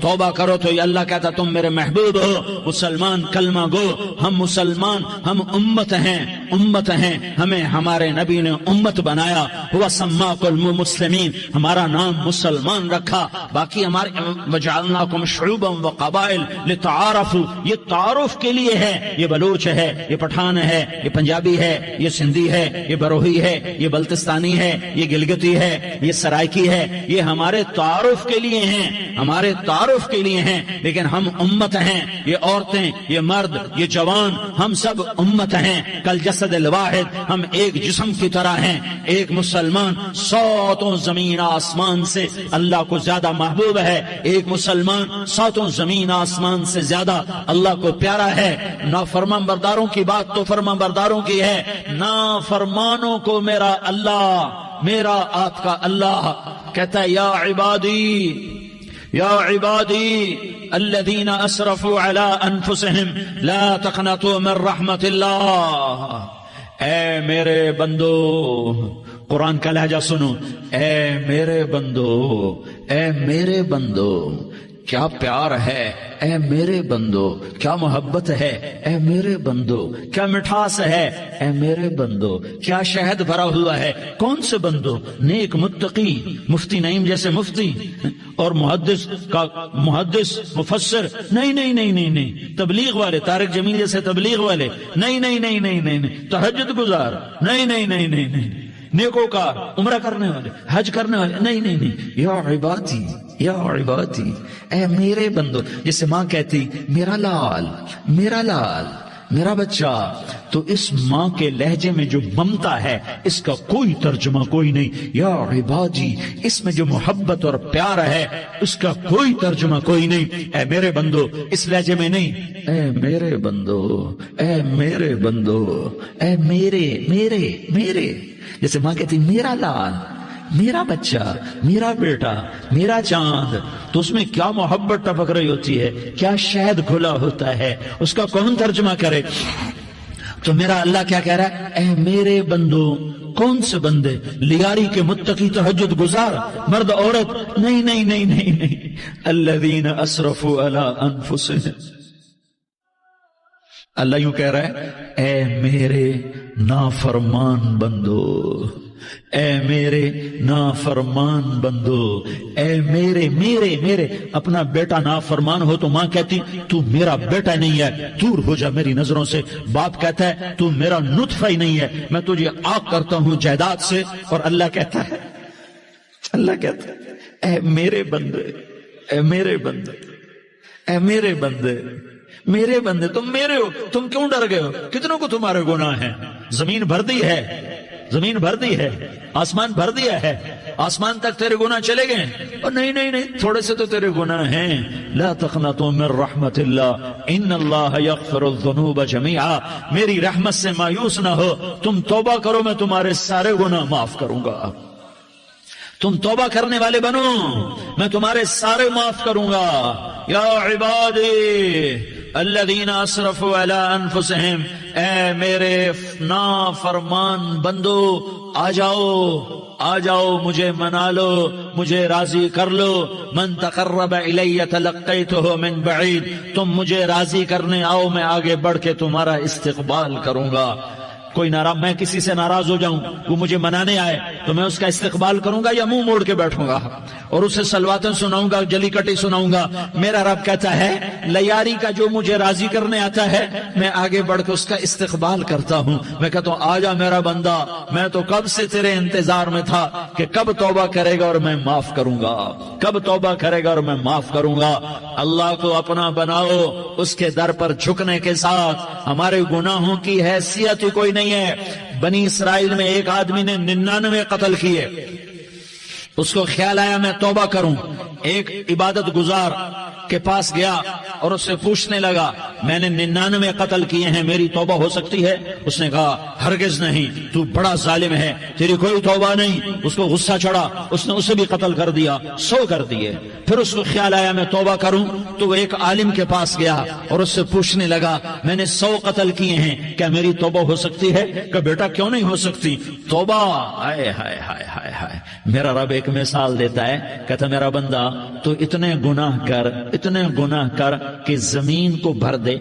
توبہ کرو تو یہ اللہ کہتا تم میرے محبوب ہو، مسلمان کلمہ گو، ہم مسلمان، ہم امت ہیں، ہمیں ہمارے نبی نے امت بنایا، ہوا سماکم المسلمین، ہمارا نام مسلمان رکھا، باقی ہمارے وجعلناکم شعوبا وقبائل لتعارفوا، یہ تعارف کے لیے ہے، یہ بلوچ ہے، یہ پٹھان ہے، یہ پنجابی ہے، یہ سندھی ہے، یہ بروہی ہے، یہ بلتستانی ہے، یہ گلگتی ہے، یہ سرائکی ہے، یہ ہمارے تعارف کے لیے ہیں، ہمارے تعارف کے لیے ہیں، لیکن ہم امت ہیں، یہ عورتیں، یہ مرد، یہ جوان، ہم سب امت ہیں، کل جسد الواحد، ہم ایک جسم کی طرح ہیں، ایک مسلمان ساتوں زمین آسمان سے اللہ کو زیادہ محبوب ہے، ایک مسلمان ساتوں زمین آسمان سے زیادہ اللہ کو پیارا ہے۔ نافرمان برداروں کی بات تو فرمان برداروں کی ہے، نافرمانوں کو میرا اللہ، میرا آپ کا اللہ کہتا ہے یا عبادی الذین اسرفوا علی انفسہم لا تقنطوا من رحمت اللہ، اے میرے بندو، قرآن کا لہجہ سنو، اے میرے بندو کیا پیار ہے، اے میرے بندو کیا محبت ہے، اے میرے بندو کیا مٹھاس ہے، اے میرے بندو کیا شہد بھرا ہوا ہے۔ کون سے بندو؟ نیک متقی، مفتی نعیم جیسے مفتی اور محدث مفسر، نہیں، تبلیغ والے، طارق جمیل جیسے تبلیغ والے، نہیں، تہجد گزار، نہیں، نیکوکار، عمرہ کرنے والے، حج کرنے والے، نہیں، یا عبادی اے میرے بندو، جسے ماں کہتی میرا لال، میرا بچہ، تو اس ماں کے لہجے میں جو ممتا ہے اس کا کوئی ترجمہ کوئی نہیں، یا عبادی، اس میں جو محبت اور پیار ہے اس کا کوئی ترجمہ کوئی نہیں، اے میرے بندو، اس لہجے میں نہیں، اے میرے بندو، اے میرے بندو، اے میرے، جیسے ماں کہتی میرا لال، میرا بچہ، میرا بیٹا، میرا چاند، تو اس میں کیا محبت ٹپک رہی ہوتی ہے، کیا شہد گھلا ہوتا ہے، اس کا کون ترجمہ کرے؟ تو میرا اللہ کیا کہہ رہا ہے؟ اے میرے بندو، کون سے بندے؟ لیاری کے متقی، تہجد گزار، مرد عورت، نہیں، الذین اسرفوا علی انفسہم، اللہ یوں کہہ رہا ہے اے میرے نافرمان بندو، اے میرے نافرمان بندو، اے میرے اپنا بیٹا نافرمان ہو تو ماں کہتی تو میرا بیٹا نہیں ہے، دور ہو جا میری نظروں سے۔ باپ کہتا ہے تو میرا نطفہ ہی نہیں ہے، میں تجھے آگ کرتا ہوں جائیداد سے، اور اللہ کہتا ہے اے میرے بندے، اے میرے بندے، اے میرے بندے، میرے بندے، تم میرے ہو، تم کیوں ڈر گئے ہو؟ کتنوں کو تمہارے گناہ ہیں؟ زمین بھر دی ہے، آسمان بھر دیا ہے، آسمان تک تیرے گناہ چلے گئے، اور نہیں، تھوڑے سے تو تیرے گناہ ہیں۔ لا تقنطوا من رحمت اللہ ان اللہ یغفر الذنوب جميعا، میری رحمت سے مایوس نہ ہو، تم توبہ کرو، میں تمہارے سارے گناہ معاف کروں گا، تم توبہ کرنے والے بنو، میں تمہارے سارے معاف کروں گا۔ یا عبادی الذین اسرفوا علی انفسہم، اے میرے نافرمان بندو، آ جاؤ مجھے منا لو، مجھے راضی کر لو۔ من تقرب الی تلقیتہ من بعید، تم مجھے راضی کرنے آؤ، میں آگے بڑھ کے تمہارا استقبال کروں گا۔ کوئی ناراض، میں کسی سے ناراض ہو جاؤں، وہ مجھے منانے آئے تو میں اس کا استقبال کروں گا یا منہ موڑ کے بیٹھوں گا اور اسے سلواتیں سناؤں گا، جلی کٹی سناؤں گا؟ میرا رب کہتا ہے لیاری کا جو مجھے راضی کرنے آتا ہے میں آگے بڑھ کے اس کا استقبال کرتا ہوں، میں کہتا ہوں آجا میرا بندہ، میں تو کب سے تیرے انتظار میں تھا کہ کب توبہ کرے گا اور میں معاف کروں گا، کب توبہ کرے گا اور میں معاف کروں گا۔ اللہ کو اپنا بناؤ، اس کے در پر جھکنے کے ساتھ ہمارے گناہوں کی حیثیت ہی کوئی نہیں ہے۔ بنی اسرائیل میں ایک آدمی نے 99 قتل کیے، اس کو خیال آیا میں توبہ کروں، ایک عبادت گزار کے پاس گیا اور اس سے پوچھنے لگا میں نے 99 قتل کیے ہیں، میری توبہ ہو سکتی ہے؟ اس نے کہا ہرگز نہیں، تو بڑا ظالم ہے، تیری کوئی توبہ نہیں۔ اس کو غصہ چڑھا، اس نے اسے بھی قتل کر دیا، 100 کر دیے۔ پھر اس کو خیال آیا میں توبہ کروں، تو وہ ایک عالم کے پاس گیا اور اس سے پوچھنے لگا میں نے 100 قتل کیے ہیں، کیا میری توبہ ہو سکتی ہے؟ کہ بیٹا کیوں نہیں ہو سکتی توبہ؟ ہائے ہائے ہائے ہائے ہائے، میرا رب ایک مثال دیتا ہے، کہتا میرا بندہ تو اتنے گناہ کر کہ زمین کو بھر دے،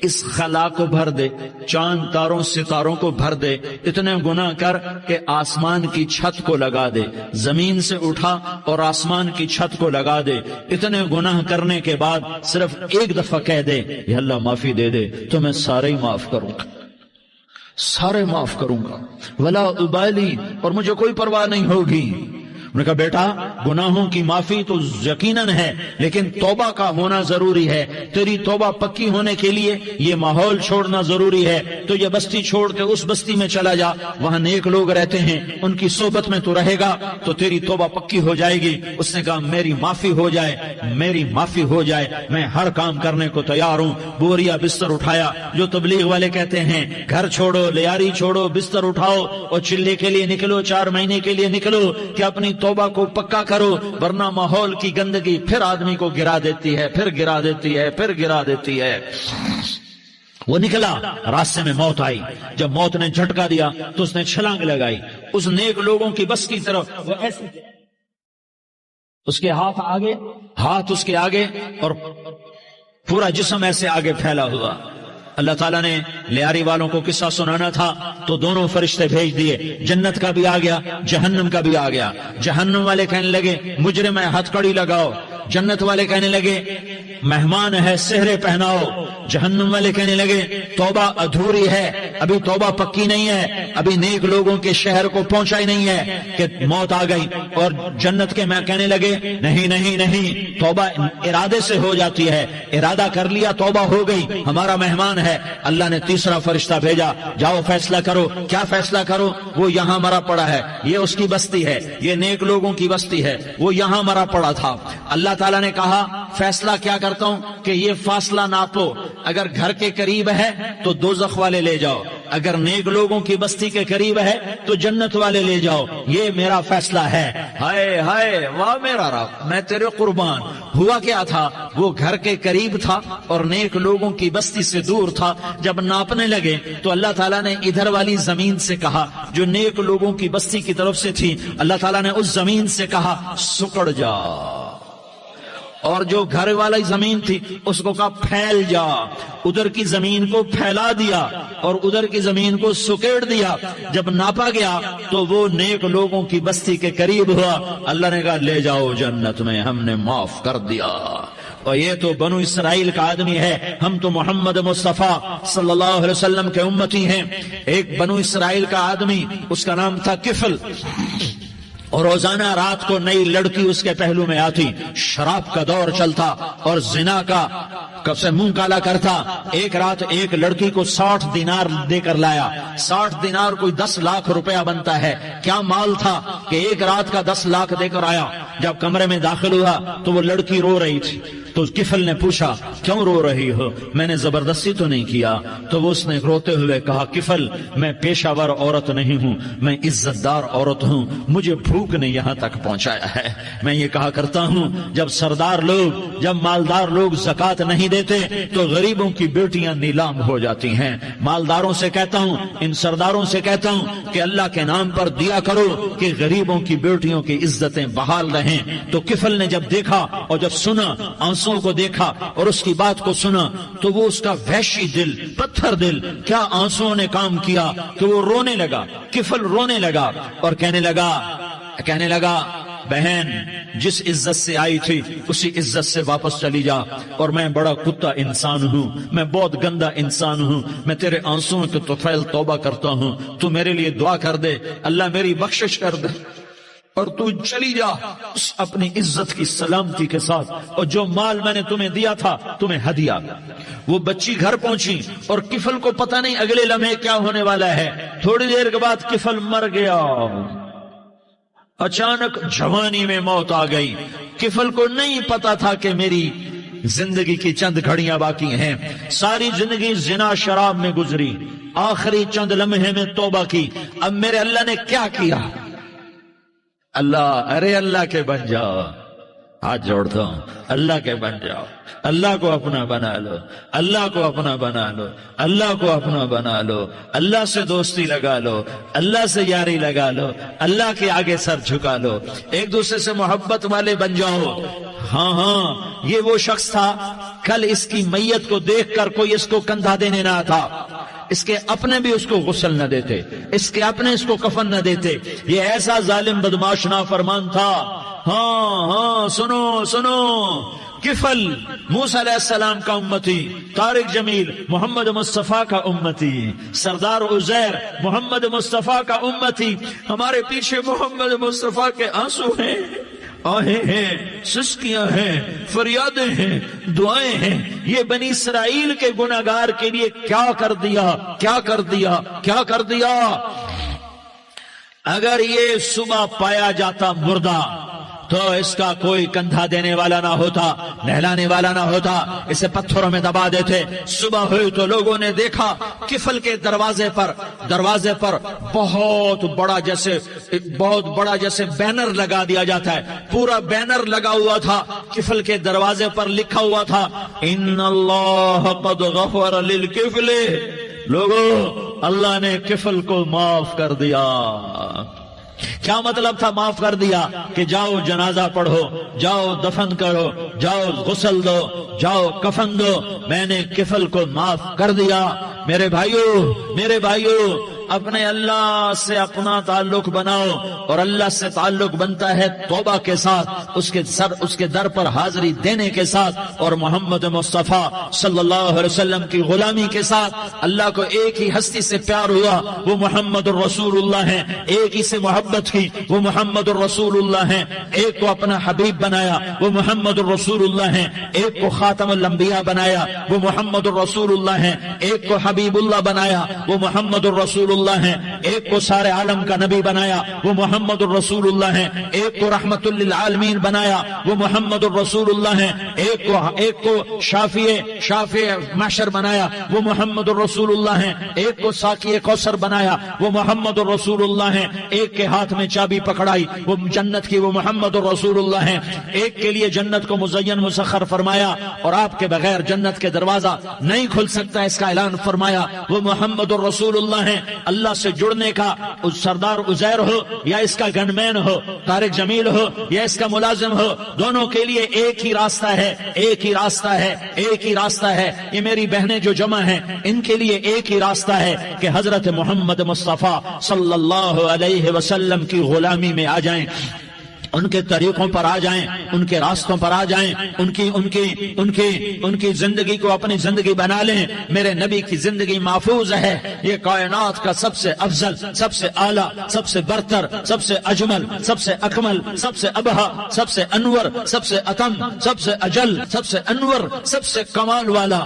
اس خلا کو بھر دے، چاند تاروں ستاروں کو بھر دے، اتنے گناہ کر کہ آسمان کی چھت کو لگا دے، زمین سے اٹھا اور آسمان کی چھت کو لگا دے، اتنے گناہ کرنے کے بعد صرف ایک دفعہ کہہ دے یا اللہ معافی دے دے تو میں سارے ہی معاف کروں گا، سارے معاف کروں گا، ولا ابالی، اور مجھے کوئی پرواہ نہیں ہوگی۔ انہوں نے کہا بیٹا گناہوں کی معافی تو یقیناً ہے، لیکن توبہ کا ہونا ضروری ہے، تیری توبہ پکی ہونے کے لیے یہ ماحول چھوڑنا ضروری ہے، تو یہ بستی چھوڑ کے اس بستی میں چلا جا، وہاں نیک لوگ رہتے ہیں، ان کی صحبت میں تو رہے گا تو تیری توبہ پکی ہو جائے گی۔ اس نے کہا میری معافی ہو جائے، میری معافی ہو جائے، میں ہر کام کرنے کو تیار ہوں۔ بوریا بستر اٹھایا، جو تبلیغ والے کہتے ہیں گھر چھوڑو، لیاری چھوڑو، بستر اٹھاؤ اور چلے کے لیے نکلو، 4 مہینے کے لیے نکلو کہ اپنی توبہ کو پکا کرو، ورنہ ماحول کی گندگی پھر آدمی کو گرا دیتی ہے، پھر گرا دیتی ہے، پھر گرا دیتی ہے۔ وہ نکلا، راستے میں موت آئی، جب موت نے جھٹکا دیا تو اس نے چھلانگ لگائی اس نیک لوگوں کی بس کی طرف، وہ ایسے اس کے ہاتھ اس کے آگے اور پورا جسم ایسے آگے پھیلا ہوا۔ اللہ تعالیٰ نے لیاری والوں کو قصہ سنانا تھا تو دونوں فرشتے بھیج دیے، جنت کا بھی آ گیا، جہنم کا بھی آ گیا۔ جہنم والے کہنے لگے مجرم ہے ہتھ کڑی لگاؤ، جنت والے کہنے لگے مہمان ہے سہرے پہناؤ، جہنم والے کہنے لگے توبہ ادھوری ہے، ابھی توبہ پکی نہیں ہے، ابھی نیک لوگوں کے شہر کو پہنچا ہی نہیں ہے کہ موت آ گئی۔ اور جنت کے میں کہنے لگے نہیں نہیں نہیں، توبہ ارادے سے ہو جاتی ہے، ارادہ کر لیا توبہ ہو گئی، ہمارا مہمان ہے۔ اللہ نے تیسرا فرشتہ بھیجا، جاؤ فیصلہ کرو۔ کیا فیصلہ کرو؟ وہ یہاں مرا پڑا ہے، یہ اس کی بستی ہے، یہ نیک لوگوں کی بستی ہے، وہ یہاں مرا پڑا تھا۔ اللہ تعالیٰ نے کہا فیصلہ کیا کرتا ہوں کہ یہ فاصلہ ناپو، اگر گھر کے قریب ہے تو دوزخ والے لے جاؤ، اگر نیک لوگوں کی بستی کے قریب ہے تو جنت والے لے جاؤ، یہ میرا فیصلہ ہے۔ ہائے ہائے واہ میرا رب، میں تیرے قربان۔ ہوا کیا تھا؟ وہ گھر کے قریب تھا اور نیک لوگوں کی بستی سے دور تھا۔ جب ناپنے لگے تو اللہ تعالیٰ نے ادھر والی زمین سے کہا جو نیک لوگوں کی بستی کی طرف سے تھی، اللہ تعالیٰ نے اس زمین سے کہا سکڑ جا، اور جو گھر والی زمین تھی اس کو کہا پھیل جا، ادھر کی زمین کو پھیلا دیا اور ادھر کی زمین کو سکیڑ دیا۔ جب ناپا گیا تو وہ نیک لوگوں کی بستی کے قریب ہوا، اللہ نے کہا لے جاؤ جنت میں، ہم نے معاف کر دیا۔ اور یہ تو بنو اسرائیل کا آدمی ہے، ہم تو محمد مصطفیٰ صلی اللہ علیہ وسلم کے امتی ہیں۔ ایک بنو اسرائیل کا آدمی، اس کا نام تھا کفل، اور روزانہ رات کو نئی لڑکی اس کے پہلو میں آتی، شراب کا دور چلتا اور زنا کا کب سے منہ کالا کرتا۔ ایک رات ایک لڑکی کو 60 دینار دے کر لایا، 60 دینار کوئی 10 لاکھ روپیہ بنتا ہے۔ کیا مال تھا کہ ایک رات کا 10 لاکھ دے کر آیا۔ جب کمرے میں داخل ہوا تو وہ لڑکی رو رہی تھی، تو کفل نے پوچھا کیوں رو رہی ہو؟ میں نے زبردستی تو نہیں کیا۔ تو وہ اس نے روتے ہوئے کہا کفل میں پیشہ ور عورت نہیں ہوں، میں عزت دار عورت ہوں، مجھے بھوک نے یہاں تک پہنچایا ہے۔ میں یہ کہا کرتا ہوں جب سردار لوگ، جب مالدار لوگ زکوٰۃ نہیں دیتے تو غریبوں کی بیٹیاں نیلام ہو جاتی ہیں۔ مالداروں سے کہتا ہوں، ان سرداروں سے کہتا ہوں کہ اللہ کے نام پر دیا کرو کہ غریبوں کی بیٹیوں کی عزتیں بحال رہیں۔ تو کفل نے جب دیکھا اور جب سنا، آنسوں کو دیکھا اور اس کی بات کو سنا، تو وہ اس کا وحشی دل، پتھر دل، کیا آنسوں نے کام کیا کہ وہ رونے لگا۔ کفل رونے لگا اور کہنے لگا بہن جس عزت سے آئی تھی اسی عزت سے واپس چلی جا، اور میں بڑا کتا انسان ہوں، میں بہت گندا انسان ہوں، میں تیرے آنسوں کے طفیل توبہ کرتا ہوں، تو میرے لیے دعا کر دے، اللہ میری بخشش کر دے، اور تو چلی جا اس اپنی عزت کی سلامتی کے ساتھ، اور جو مال میں نے تمہیں دیا تھا تمہیں ہدیہ۔ وہ بچی گھر پہنچی اور کفل کو پتہ نہیں اگلے لمحے کیا ہونے والا ہے۔ تھوڑی دیر کے بعد کفل مر گیا، اچانک جوانی میں موت آ گئی۔ کفل کو نہیں پتا تھا کہ میری زندگی کی چند گھڑیاں باقی ہیں، ساری زندگی زنا شراب میں گزری، آخری چند لمحے میں توبہ کی۔ اب میرے اللہ نے کیا کیا؟ اللہ، ارے اللہ کے بن جا، ہاتھ جوڑتا ہوں، اللہ کے بن جاؤ، اللہ کو اپنا بنا لو، اللہ کو اپنا بنا لو، اللہ کو اپنا بنا لو، اللہ سے دوستی لگا لو، اللہ سے یاری لگا لو، اللہ کے آگے سر جھکا لو، ایک دوسرے سے محبت والے بن جاؤ۔ ہاں ہاں، یہ وہ شخص تھا، کل اس کی میت کو دیکھ کر کوئی اس کو کندھا دینے نہ تھا، اس کے اپنے بھی اس کو غسل نہ دیتے، اس کے اپنے اس کو کفن نہ دیتے، یہ ایسا ظالم بدماش نافرمان تھا۔ ہاں ہاں، سنو سنو، کفل موسیٰ علیہ السلام کا امتی، طارق جمیل محمد مصطفیٰ کا امتی، سردار عزیر محمد مصطفیٰ کا امتی، ہمارے پیچھے محمد مصطفیٰ کے آنسو ہیں، آہیں ہیں، سسکیاں ہیں، فریادیں ہیں، دعائیں ہیں۔ یہ بنی اسرائیل کے گناہگار کے لیے کیا کر دیا، کیا کر دیا، کیا کر دیا۔ اگر یہ صبح پایا جاتا مردہ تو اس کا کوئی کندھا دینے والا نہ ہوتا، نہلانے والا نہ ہوتا، اسے پتھروں میں دبا دیتے۔ صبح ہوئی تو لوگوں نے دیکھا کفل کے دروازے پر بہت بڑا جیسے بینر لگا دیا جاتا ہے، پورا بینر لگا ہوا تھا، کفل کے دروازے پر لکھا ہوا تھا ان اللہ قد غفر للکفل، لوگوں اللہ نے کفل کو معاف کر دیا۔ کیا مطلب تھا معاف کر دیا؟ کہ جاؤ جنازہ پڑھو، جاؤ دفن کرو، جاؤ غسل دو، جاؤ کفن دو، میں نے کفل کو معاف کر دیا۔ میرے بھائیو، اپنے اللہ سے اپنا تعلق بناؤ، اور اللہ سے تعلق بنتا ہے توبہ کے ساتھ، اس کے در پر حاضری دینے کے ساتھ، اور محمد مصطفیٰ صلی اللہ علیہ وسلم کی غلامی کے ساتھ۔ اللہ کو ایک ہی ہستی سے پیار ہوا، وہ محمد الرسول اللہ ہیں، ایک ہی سے محبت کی، وہ محمد الرسول اللہ ہیں، ایک کو اپنا حبیب بنایا، وہ محمد الرسول اللہ ہیں، ایک کو خاتم الانبیاء بنایا، وہ محمد الرسول اللہ ہیں، ایک کو حبیب اللہ بنایا، وہ محمد الرسول اللہ ہیں، ایک کو سارے عالم کا نبی بنایا، وہ محمد الرسول اللہ ہیں، ایک کو رحمت للعالمین بنایا، وہ محمد الرسول اللہ ہیں، ایک کو شافع محشر بنایا، وہ محمد الرسول اللہ ہیں، ایک کو ساقی کوثر بنایا، وہ محمد الرسول اللہ ہیں، ایک کے ہاتھ میں چابی پکڑائی وہ جنت کی، وہ محمد الرسول اللہ ہیں، ایک کے لیے جنت کو مزین مسخر فرمایا اور آپ کے بغیر جنت کے دروازہ نہیں کھل سکتا اس کا اعلان فرمایا، وہ محمد الرسول اللہ ہیں۔ اللہ سے جڑنے کا سردار عزیر ہو یا اس کا گن مین ہو، طارق جمیل ہو یا اس کا ملازم ہو، دونوں کے لیے ایک ہی راستہ ہے، ایک ہی راستہ ہے، ایک ہی راستہ ہے۔ یہ میری بہنیں جو جمع ہیں ان کے لیے ایک ہی راستہ ہے کہ حضرت محمد مصطفیٰ صلی اللہ علیہ وسلم کی غلامی میں آ جائیں، ان کے طریقوں پر آ جائیں، ان کے راستوں پر آ جائیں، ان کی زندگی کو اپنی زندگی بنا لیں۔ میرے نبی کی زندگی محفوظ ہے، یہ کائنات کا سب سے افضل، سب سے اعلیٰ، سب سے برتر، سب سے اجمل، سب سے اکمل، سب سے ابہا، سب سے انور، سب سے اتم، سب سے اجل، سب سے انور، سب سے کمال والا،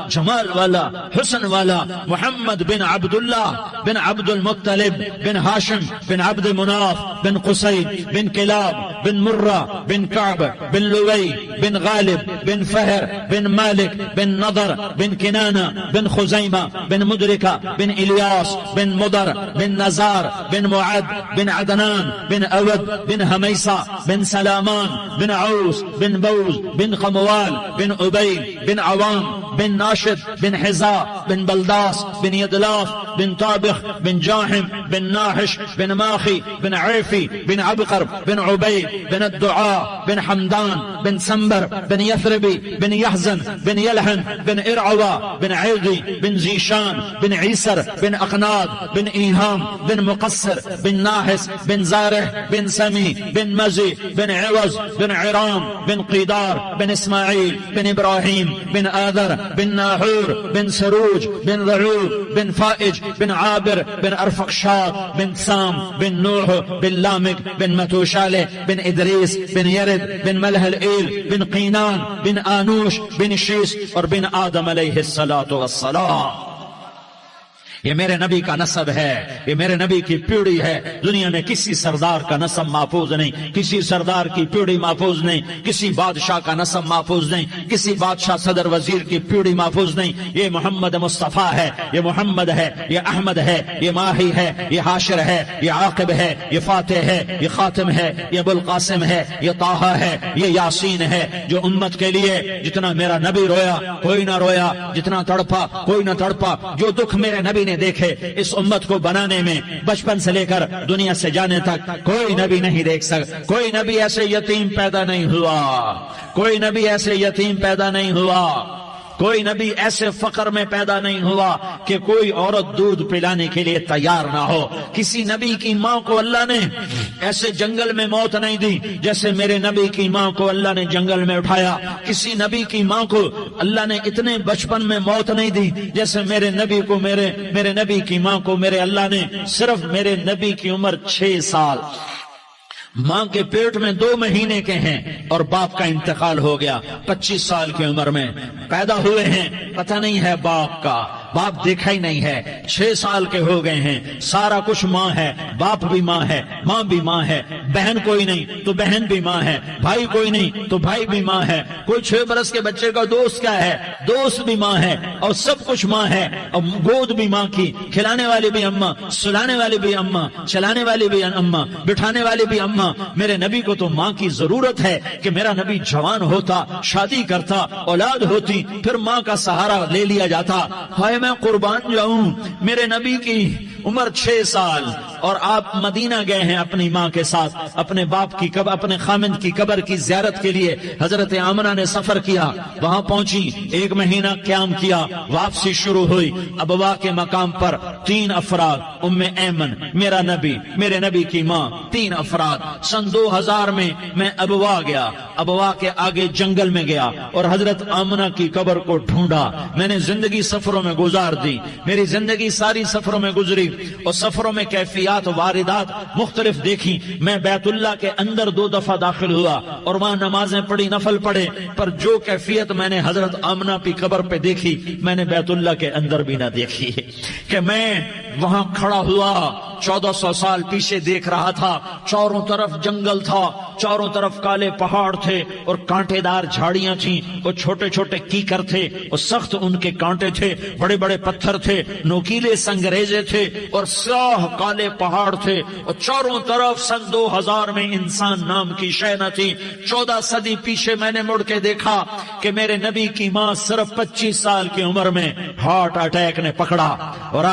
جمال والا، حسن والا، محمد بن عبداللہ بن عبد المطلب بن ہاشم بن عبد مناف بن قصی بن کلاب بن مرہ بن کعب بن لوی بن غالب بن فہر بن مالک بن نضر بن کنانہ بن خزیمہ بن مدرکہ بن الیاس بن مضر بن نزار بن معد بن عدنان بن اود بن حمیسہ بن سلامان بن عوس بن بوز بن خموال بن عبید بن عوام بن ناشد بن حزا بن بلداس بن یدلاف بن طابخ بن جاحم بن ناحش بن ماخی بن عیفی بن عبقر بن عبید بن الدعاء بن حمدان بن سنبر بن يثربي بن يحزن بن يلحن بن إرعوى بن عيضي بن زيشان بن عيسر بن أقناد بن إيهام بن مقصر بن ناحس بن زارح بن سمي بن مزي بن عوز بن عرام بن قيدار بن إسماعيل بن إبراهيم بن آذر بن ناحور بن سروج بن رعوب بن فائج بن عابر بن أرفقشاد بن سام بن نوح بن لامك بن متوشالة بن إدريس بن يرد بن ملح الإيل بن قينان بن آنوش بن شيس اور بن آدم علیہ الصلاة والسلام۔ یہ میرے نبی کا نسب ہے، یہ میرے نبی کی پیڑھی ہے. دنیا میں کسی سردار کا نسب محفوظ نہیں، کسی سردار کی پیڑھی محفوظ نہیں، کسی بادشاہ کا نسب محفوظ نہیں، کسی بادشاہ صدر وزیر کی پیڑھی محفوظ نہیں. یہ محمد مصطفیٰ ہے، یہ محمد ہے، یہ احمد ہے، یہ ماہی ہے، یہ حاشر ہے، یہ عاقب ہے، یہ فاتح ہے، یہ خاتم ہے، یہ ابو القاسم ہے، یہ طٰہٰ ہے، یہ یاسین ہے. جو امت کے لیے جتنا میرا نبی رویا کوئی نہ رویا، جتنا تڑپا کوئی نہ تڑپا، جو دکھ میرے نبی نے دیکھے اس امت کو بنانے میں، بچپن سے لے کر دنیا سے جانے تک کوئی نبی نہیں دیکھ سکتا. کوئی نبی ایسے یتیم پیدا نہیں ہوا، کوئی نبی ایسے یتیم پیدا نہیں ہوا، کوئی نبی ایسے فقر میں پیدا نہیں ہوا کہ کوئی عورت دودھ پلانے کے لیے تیار نہ ہو. کسی نبی کی ماں کو اللہ نے ایسے جنگل میں موت نہیں دی جیسے میرے نبی کی ماں کو اللہ نے جنگل میں اٹھایا. کسی نبی کی ماں کو اللہ نے اتنے بچپن میں موت نہیں دی جیسے میرے نبی کو میرے نبی کی ماں کو میرے اللہ نے صرف میرے نبی کی عمر 6 سال، ماں کے پیٹ میں 2 مہینے کے ہیں اور باپ کا انتقال ہو گیا. 25 سال کی عمر میں پیدا ہوئے ہیں، پتہ نہیں ہے باپ کا، باپ دیکھا ہی نہیں ہے. 6 سال کے ہو گئے ہیں، سارا کچھ ماں ہے، باپ بھی ماں ہے، ماں بھی ماں ہے. بہن کوئی نہیں تو بہن بھی ماں ہے، بھائی کوئی نہیں تو بھائی بھی ماں ہے. کوئی 6 برس کے بچے کا دوست کیا ہے، دوست بھی ماں ہے، اور سب کچھ ماں ہے. اور گود بھی ماں کی، کھلانے والی بھی اماں، سلانے والی بھی اماں، چلانے والی بھی اماں، بٹھانے والی بھی اماں. میرے نبی کو تو ماں کی ضرورت ہے کہ میرا نبی جوان ہوتا، شادی کرتا، اولاد ہوتی، پھر ماں کا سہارا لے لیا جاتا. ہائے میں قربان جاؤں، میرے نبی کی عمر 6 سال اور آپ مدینہ گئے ہیں اپنی ماں کے ساتھ، اپنے باپ کی اپنے خامند کی قبر کی زیارت کے لیے. حضرت آمنہ نے سفر کیا، وہاں پہنچی، 1 مہینہ قیام کیا، واپسی شروع ہوئی. ابوا کے مقام پر 3 افراد، ام ایمن، میرا نبی، میرے نبی کی ماں، 3 افراد. سن 2000 میں ابوا گیا، ابوا کے آگے جنگل میں گیا اور حضرت آمنہ کی قبر کو ڈھونڈا. میں نے زندگی سفروں میں گزار دی، میری زندگی ساری سفروں میں گزری اور سفروں میں کیفیات واردات مختلف دیکھی. میں بیت اللہ کے اندر 2 دفعہ داخل ہوا اور وہاں نمازیں پڑھی، نفل پڑھے، پر جو کیفیت میں نے حضرت آمنہ کی قبر پہ دیکھی میں نے بیت اللہ کے اندر بھی نہ دیکھی. کہ میں وہاں کھڑا ہوا 1400 سال پیچھے دیکھ رہا تھا، چاروں طرف جنگل تھا، چاروں طرف کالے پہاڑ تھے اور کانٹے دار جھاڑیاں تھیں اور چھوٹے چھوٹے کیکر تھے اور سخت ان کے کانٹے تھے، بڑے بڑے پتھر تھے، نوکیلے سنگریزے تھے اور سیاہ کالے پہاڑ تھے اور چاروں طرف. سن 2000 میں انسان نام کی شے نہ تھی. 14 صدی پیچھے میں نے مڑ کے دیکھا کہ میرے نبی کی ماں صرف 25 سال کی عمر میں ہارٹ اٹیک نے پکڑا اور